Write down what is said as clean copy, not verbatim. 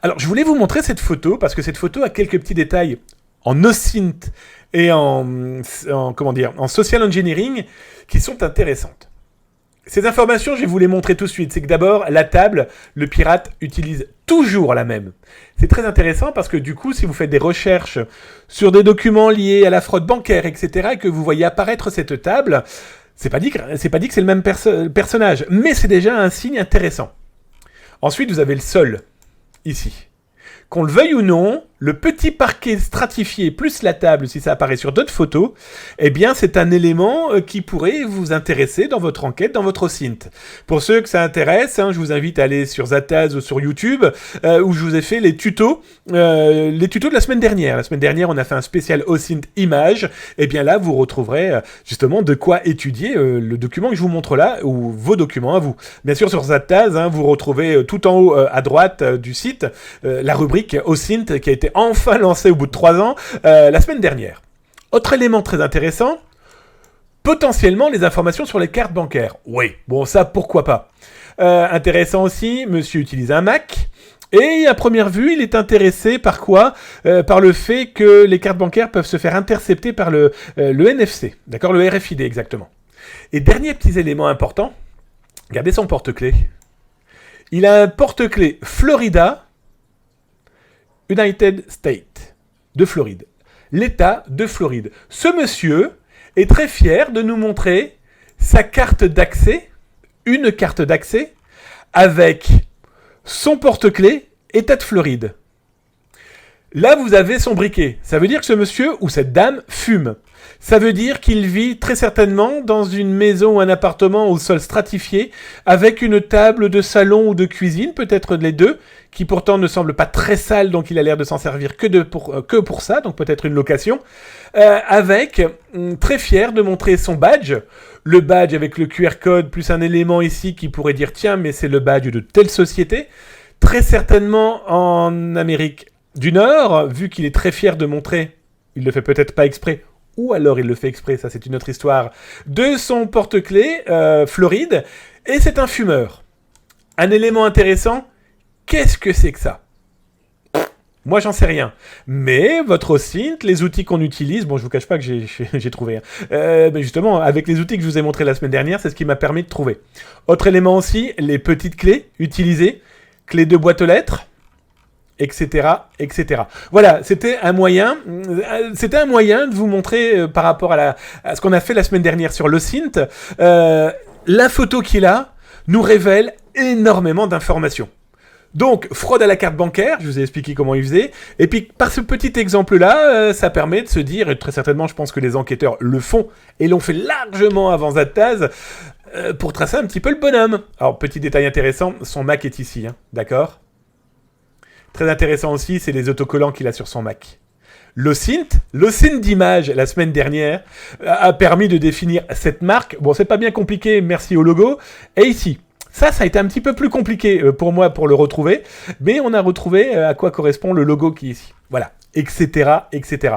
Alors, je voulais vous montrer cette photo parce que cette photo a quelques petits détails en OSINT et en social engineering qui sont intéressantes. Ces informations, je vais vous les montrer tout de suite. C'est que d'abord, la table, le pirate utilise toujours la même. C'est très intéressant parce que du coup, si vous faites des recherches sur des documents liés à la fraude bancaire, etc., et que vous voyez apparaître cette table, c'est pas dit que c'est le même personnage, mais c'est déjà un signe intéressant. Ensuite, vous avez le sol, ici. Qu'on le veuille ou non, le petit parquet stratifié plus la table, si ça apparaît sur d'autres photos, eh bien c'est un élément qui pourrait vous intéresser dans votre enquête, dans votre OSINT. Pour ceux que ça intéresse, je vous invite à aller sur Zataz ou sur YouTube, où je vous ai fait les tutos de la semaine dernière. La semaine dernière, on a fait un spécial OSINT image. Et bien là, vous retrouverez justement de quoi étudier le document que je vous montre là, ou vos documents à vous. Bien sûr, sur Zataz, vous retrouvez tout en haut à droite du site la rubrique OSINT qui a été enfin lancée au bout de 3 ans la semaine dernière. Autre élément très intéressant, potentiellement les informations sur les cartes bancaires. Oui, bon ça pourquoi pas. Intéressant aussi, monsieur utilise un Mac. Et à première vue, il est intéressé par quoi ? Par le fait que les cartes bancaires peuvent se faire intercepter par le NFC, d'accord, le RFID exactement. Et dernier petit élément important, regardez son porte-clés. Il a un porte-clés Florida, United States, de Floride. L'État de Floride. Ce monsieur est très fier de nous montrer sa carte d'accès, une carte d'accès, avec son porte-clés État de Floride. Là, vous avez son briquet. Ça veut dire que ce monsieur ou cette dame fume. Ça veut dire qu'il vit très certainement dans une maison ou un appartement au sol stratifié, avec une table de salon ou de cuisine, peut-être les deux, qui pourtant ne semble pas très sale, donc il a l'air de s'en servir que pour ça, donc peut-être une location, très fier de montrer son badge, le badge avec le QR code, plus un élément ici qui pourrait dire, tiens, mais c'est le badge de telle société, très certainement en Amérique du Nord, vu qu'il est très fier de montrer, il le fait peut-être pas exprès, ou alors il le fait exprès, ça c'est une autre histoire, de son porte-clés Floride, et c'est un fumeur. Un élément intéressant, qu'est-ce que c'est que ça ? Moi j'en sais rien. Mais votre OSINT, les outils qu'on utilise, bon je vous cache pas que j'ai trouvé, mais justement avec les outils que je vous ai montrés la semaine dernière, c'est ce qui m'a permis de trouver. Autre élément aussi, les petites clés utilisées, clés de boîte aux lettres, etc., etc. Voilà, c'était un moyen de vous montrer par rapport à ce qu'on a fait la semaine dernière sur l'OSINT. La photo qui est là nous révèle énormément d'informations. Donc, fraude à la carte bancaire, je vous ai expliqué comment il faisait, et puis par ce petit exemple-là, ça permet de se dire, et très certainement je pense que les enquêteurs le font, et l'ont fait largement avant Zataz, pour tracer un petit peu le bonhomme. Alors, petit détail intéressant, son Mac est ici, d'accord ? Très intéressant aussi, c'est les autocollants qu'il a sur son Mac. L'OSINT d'image, la semaine dernière, a permis de définir cette marque. Bon, c'est pas bien compliqué, merci au logo. Et ici, ça a été un petit peu plus compliqué pour moi pour le retrouver. Mais on a retrouvé à quoi correspond le logo qui est ici. Voilà, etc., etc.